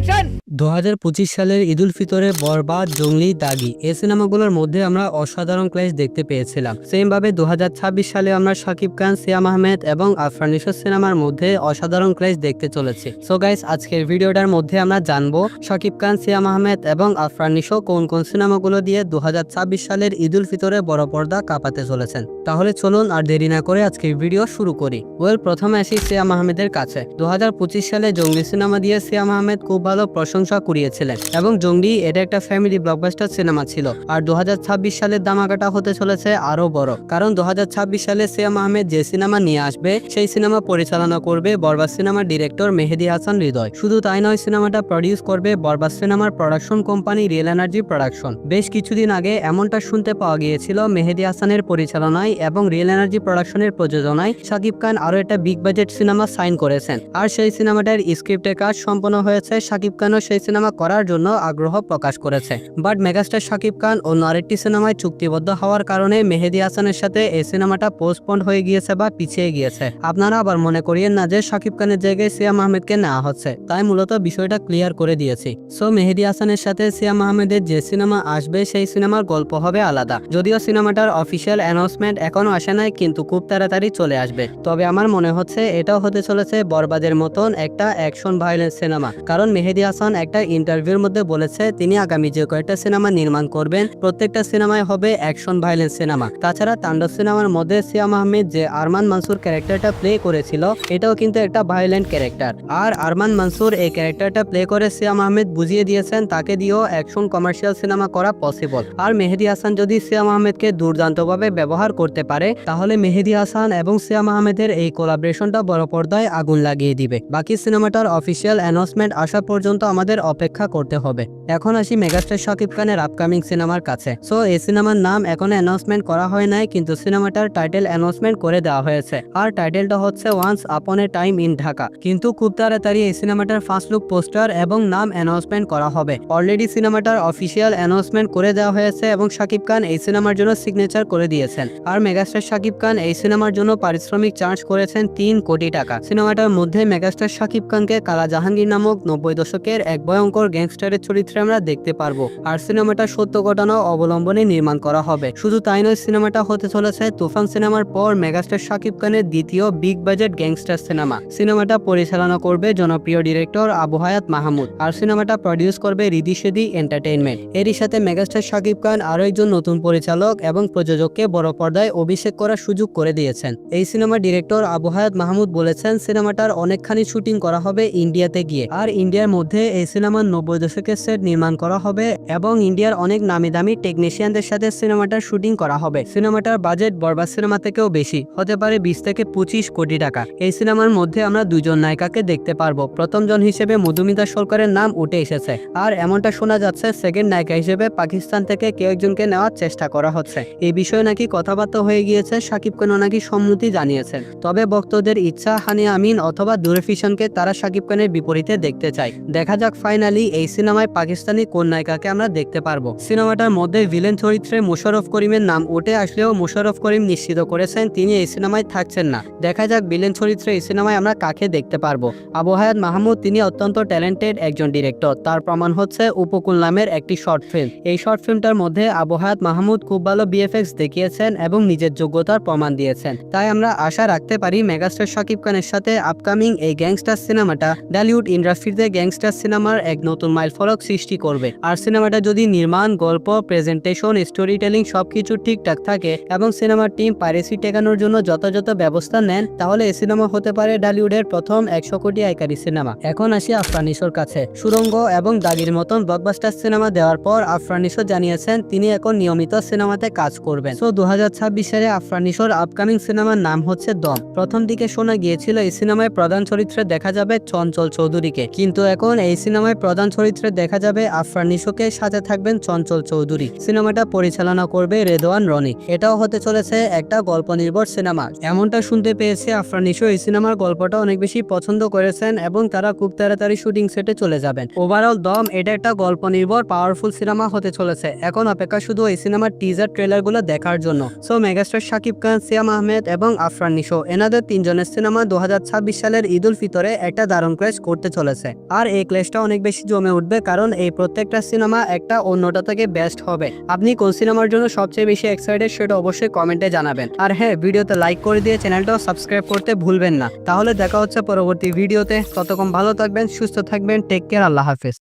2025 সালের ঈদুল ফিতরে বরবাদ, জঙ্গলি, দাগি এই সিনেমাগুলোর মধ্যে আমরা অসাধারণ ক্ল্যাশ দেখতে পেয়েছিলাম। সেম ভাবে 2026 সালে আমরা শাকিব খান, সিয়াম আহমেদ এবং আফরান নিশোর সিনেমার মধ্যে অসাধারণ ক্ল্যাশ দেখতে চলেছি। সো গাইস, আজকের ভিডিওটার মধ্যে আমরা জানবো শাকিব খান, সিয়াম আহমেদ এবং আফরান নিশো কোন কোন সিনেমাগুলো দিয়ে 2026 সালের ঈদুল ফিতরে বড় পর্দা কাঁপাতে চলেছেন। তাহলে চলুন আর দেরি না করে আজকের ভিডিও শুরু করি। প্রথমে আসি সিয়াম আহমেদের কাছে। 2025 সালে জঙ্গলি সিনেমা দিয়ে সিয়াম আহমেদ খুব ভালো প্রশংসা কুড়িয়েছিলেন এবং জঙ্গলি এটা একটা ফ্যামিলি ব্লকবাস্টার সিনেমা ছিল। আর 2026 সালের ধামাকাটা হতে চলেছে আরো বড়, কারণ 2026 সালে সিয়াম আহমেদ যে সিনেমা নিয়ে আসবে সেই সিনেমা পরিচালনা করবে বরবাদ সিনেমার ডিরেক্টর মেহেদী হাসান হৃদয়। শুধু তাই নয়, সিনেমাটা প্রডিউস করবে বরবাদ সিনেমার production company real energy production. বেশ কিছুদিন আগে এমনটা শুনতে পাওয়া গিয়েছিল মেহেদী হাসানের পরিচালনায় এবং রিয়েল এনার্জি প্রোডাকশনের প্রযোজনায় শাকিব খান আরো একটা বিগ বাজেট সিনেমা সাইন করেছেন। আর সেই সিনেমাটার স্ক্রিপ্টের কাজ সম্পন্ন হয়েছে। শাকিব খানও সেই সিনেমা করার জন্য আগ্রহ প্রকাশ করেছে। বাট মেগাস্টার শাকিব খান ও আরেকটি সিনেমায় চুক্তিবদ্ধ হওয়ার কারণে মেহেদী হাসানের সাথে এই সিনেমাটা পোস্টপন্ড হয়ে গিয়েছে বা পিছিয়ে গিয়েছে। আপনারা আবার মনে করিয়েন না যে শাকিব খানের জায়গায় সিয়াম আহমেদকে নেওয়া হচ্ছে, তাই মূলত বিষয়টা ক্লিয়ার করে দিয়েছি। সো মেহেদী হাসানের সাথে সিয়াম আহমেদের যে সিনেমা আসবে সেই সিনেমার গল্প হবে আলাদা। যদিও সিনেমাটার অফিসিয়াল অ্যানাউন্সমেন্ট এখনো আসে নাই, কিন্তু খুব তাড়াতাড়ি চলে আসবে। তবে আমার মনে হচ্ছে এটাও হতে চলেছে বরবাদের মতন একটা অ্যাকশন ভায়োলেন্স সিনেমা, কারণ মেহেদী হাসান একটা ইন্টারভিউর মধ্যে বলেছে তিনি আগামী যে কয়েকটা সিনেমা নির্মাণ করবেন প্রত্যেকটা সিনেমায় হবে অ্যাকশন ভায়োলেন্স সিনেমা। তাছাড়া তাণ্ডব সিনেমার মধ্যে সিয়াম আহমেদ যে আরমান মানসুর ক্যারেক্টারটা প্লে করেছিল এটাও কিন্তু একটা ভায়োলেন্ট ক্যারেক্টার। আর আরমান মানসুর এই ক্যারেক্টারটা প্লে করে সিয়াম আহমেদ বুঝিয়ে দিয়েছেন তাকে দিয়েও অ্যাকশন কমার্শিয়াল সিনেমা করা পসিবল। আর মেহেদী হাসান যদি সিয়াম আহমেদকে দুর্দান্তভাবে ব্যবহার করতে পারে তাহলে মেহেদী হাসান এবং সিয়াম আহমেদের এই কোলাবরেশনটা বড় পর্দায় আগুন লাগিয়ে দিবে। বাকি সিনেমাটার অফিসিয়াল অ্যানাউন্সমেন্ট আসা পর্যন্ত আমাদের অপেক্ষা করতে হবে। এখন আসি মেগাস্টার শাকিব খানের আপকামিং সিনেমার কাছে। সো এই সিনেমার নাম এখনো অ্যানাউন্সমেন্ট করা হয় নাই, কিন্তু সিনেমাটার টাইটেল অ্যানাউন্সমেন্ট করে দেওয়া হয়েছে। আর টাইটেলটা হচ্ছে once upon A time in Dhaka. কিন্তু খুব তাড়াতাড়ি এই সিনেমাটার ফার্স্ট লুক পোস্টার এবং নাম অ্যানাউন্সমেন্ট করা হবে। অলরেডি সিনেমাটার অফিসিয়াল অ্যানাউন্সমেন্ট করে দেওয়া হয়েছে এবং শাকিব খান এই সিনেমার জন্য সিগনেচার করে দিয়েছেন। আর মেগাস্টার শাকিব খান এই সিনেমার জন্য পারিশ্রমিক চার্জ করেছেন 3 কোটি টাকা। সিনেমাটার মধ্যে মেগাস্টার শাকিব খানকে কালা জাহাঙ্গীর নামক 90 দশকের এক ভয়ঙ্কর গ্যাংস্টারের চরিত্রে আমরা দেখতে পারবো। আর সিনেমাটা সত্য ঘটনা অবলম্বনে নির্মাণ করা হবে। শুধু তাই নয়, সিনেমাটা হতে চলেছে তুফান সিনেমার পর মেগাস্টার শাকিব খানের দ্বিতীয় বিগ বাজেট গ্যাংস্টার সিনেমা। সিনেমাটা পরিচালনা করবে জনপ্রিয় ডিরেক্টর আবু হায়াত মাহমুদ। আর সিনেমাটা প্রডিউস করবে রিদি সেদি এন্টারটেইনমেন্ট। এরই সাথে মেগাস্টার শাকিব খান আরো একজন নতুন পরিচালক এবং প্রযোজককে বড় পর্দায় অভিষেক করার সুযোগ করে দিয়েছেন। এই সিনেমার ডিরেক্টর আবু হায়াত মাহমুদ বলেছেন সিনেমাটার অনেকখানি শুটিং করা হবে ইন্ডিয়াতে গিয়ে। আর ইন্ডিয়ার মধ্যে এই সিনেমার 90 দশকের সেট নির্মাণ করা হবে এবং ইন্ডিয়ার অনেক নামি দামি টেকনিশিয়ানদের সাথে সিনেমাটার শুটিং করা হবে। সিনেমাটার বাজেট বরবাদ সিনেমা থেকেও বেশি, হতে পারে 20 থেকে 25 কোটি টাকা। এই সিনেমার মধ্যে আমরা দুজন নায়িকাকে দেখতে পারবো। প্রথম জন হিসেবে মধুমিতা সরকারের নাম উঠে এসেছে। আর এমনটা শোনা যাচ্ছে সেকেন্ড নায়িকা হিসেবে পাকিস্তান থেকে কেউ একজনকে নেওয়ার চেষ্টা করা হচ্ছে। এই বিষয়ে নাকি কথাবার্তা হয়ে গিয়েছে, শাকিব খানও নাকি সম্মতি জানিয়েছেন। তবে ভক্তদের ইচ্ছা হানিয়া আমিন অথবা দুরফিশনকে তারা শাকিব খানের বিপরীতে দেখতে চায়। দেখা যাক ফাইনালি এই সিনেমায় পাকিস্তানি কোন নায়িকাকে আমরা দেখতে পারবো। সিনেমাটার মধ্যে ভিলেন চরিত্রে মোশাররফ করিমের নাম উঠে আসলেও মোশাররফ করিম নিশ্চিত করেছেন তিনি এই সিনেমায় থাকছেন না। দেখা যাক ভিলেন চরিত্রে এই সিনেমায় আমরা কাকে দেখতে পারবো। আবু হায়াত মাহমুদ তিনি অত্যন্ত ট্যালেন্টেড একজন ডিরেক্টর। তার প্রমাণ হচ্ছে উপকূল নামের একটি শর্ট ফিল্ম। এই শর্ট ফিল্মটার মধ্যে আবু হায়াত মাহমুদ খুব ভালো বিএফএক্স দেখিয়েছেন এবং নিজের যোগ্যতার প্রমাণ দিয়েছেন। তাই আমরা আশা রাখতে পারি মেগাস্টার শাকিব খানের সাথে আপকামিং এই গ্যাংস্টার সিনেমাটা ঢালিউড ইন্ডাস্ট্রিতে গ্যাংস্টার সিনেমার এক নতুন মাইলফলক সৃষ্টি করবে। আর সিনেমাটা যদি নির্মাণ, গল্প, প্রেজেন্টেশন, স্টোরি টেলিং সবকিছু ঠিকঠাক থাকে এবং সিনেমার টিম পাইরেসি ঠেকানোর জন্য যথাযথ ব্যবস্থা নেন তাহলে এই সিনেমা হতে পারে ঢালিউডের প্রথম 100 কোটি আয়কারী সিনেমা। এখন আসি আফরান নিশোর কাছে। সুরঙ্গ এবং দাগির মতন ব্লকবাস্টার সিনেমা দেওয়ার পর আফরান নিশো জানিয়েছেন তিনি এখন নিয়মিত সিনেমাতে কাজ করবেন। সো 2026 সালে আফরান নিশোর আপকামিং সিনেমার নাম হচ্ছে দম। প্রথম দিকে শোনা গিয়েছিল এই সিনেমায় প্রধান চরিত্রে দেখা যাবে চঞ্চল চৌধুরীকে, কিন্তু এখন এই সিনেমায় প্রধান চরিত্রে দেখা যাবে হিসাবে আফরান নিশোকে, সাথে থাকবেন চঞ্চল চৌধুরী। সিনেমাটা পরিচালনা করবে রেদওয়ান রনি। এটাও হতে চলেছে একটা গল্প নির্ভর সিনেমা। এমনটা শুনতে পেয়েছি আফরান নিশো এই সিনেমার গল্পটা অনেক বেশি পছন্দ করেছেন এবং তারা খুব তাড়াতাড়ি শুটিং সেটে চলে যাবেন। ওভারঅল দম এটা একটা গল্প নির্ভর পাওয়ারফুল সিনেমা হতে চলেছে। এখন অপেক্ষা শুধু এই সিনেমার টিজার ট্রেলার গুলো দেখার জন্য। সো মেগাস্টার শাকিব খান, সিয়াম আহমেদ এবং আফরান নিশো এনাদের তিনজনের সিনেমা 2026 সালের ঈদ উল ফিতরে একটা দারুণ ক্লাশ করতে চলেছে। আর এই ক্লাশটা অনেক বেশি জমে উঠবে, কারণ এই প্রত্যেকটা সিনেমা একটা অন্যটা থেকে বেস্ট হবে। আপনি কোন সিনেমার জন্য সবচেয়ে বেশি এক্সাইটেড সেটা অবশ্যই কমেন্টে জানাবেন। আর হ্যাঁ, ভিডিওতে লাইক করে দিয়ে চ্যানেলটাও সাবস্ক্রাইব করতে ভুলবেন না। তাহলে দেখা হচ্ছে পরবর্তী ভিডিওতে। ততক্ষণ ভালো থাকবেন, সুস্থ থাকবেন, টেক কেয়ার, আল্লাহ হাফেজ।